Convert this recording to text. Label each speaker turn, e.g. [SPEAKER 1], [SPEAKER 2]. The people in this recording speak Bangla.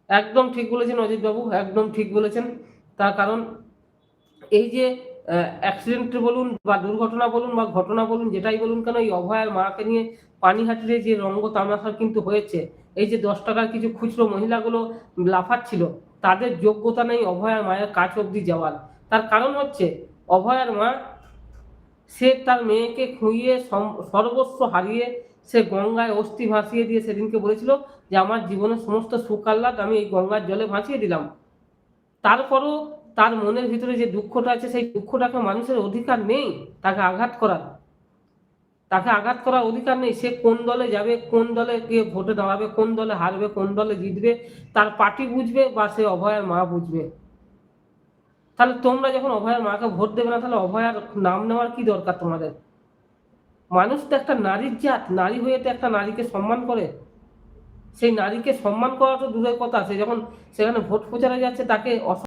[SPEAKER 1] একদম ঠিক বলেছেন অজিতবাবু, একদম ঠিক বলেছেন। তার কারণ এই যে অ্যাক্সিডেন্ট বলুন বা দুর্ঘটনা বলুন বা ঘটনা বলুন যেটাই বলুন কেন, এই অভয়ার মাকে নিয়ে পানিহাটিতে যে রঙ্গ তামাশা কিন্তু হয়েছে। এই যে 10 টাকার কিছু খুচরো মহিলাগুলো লাফাচ্ছিল, তাদের যোগ্যতা নেই অভয়ার মায়ের কাছ অব্দি যাওয়ার। তার কারণ হচ্ছে অভয়ার মা, সে তার মেয়েকে খুইয়ে সর্বস্ব হারিয়ে সে গঙ্গায় অস্থি ভাসিয়ে দিয়ে সেদিনকে বলেছিল যে আমার জীবনের সমস্ত সুখ আহ্লাদ আমি এই গঙ্গার জলে ভাসিয়ে দিলাম। তারপরও তার মনের ভিতরে যে দুঃখটা আছে, সেই দুঃখটাকে মানুষের অধিকার নেই তাকে আঘাত করার। তাকে আঘাত করার অধিকার নেই। সে কোন দলে যাবে, কোন দলে গিয়ে ভোটে দাঁড়াবে, কোন দলে হারবে, কোন দলে জিতবে, তার পার্টি বুঝবে বা সে অভয়ার মা বুঝবে। তাহলে তোমরা যখন অভয়ার মাকে ভোট দেবে না, তাহলে অভয়ার নাম নেওয়ার কি দরকার তোমাদের? মানুষ তো একটা নারীর জাত, নারী হয়ে তো একটা নারীকে সম্মান করে। সেই নারীকে সম্মান করা তো দূরের কথা, সে যখন সেখানে ভোট প্রচারে যাচ্ছে তাকে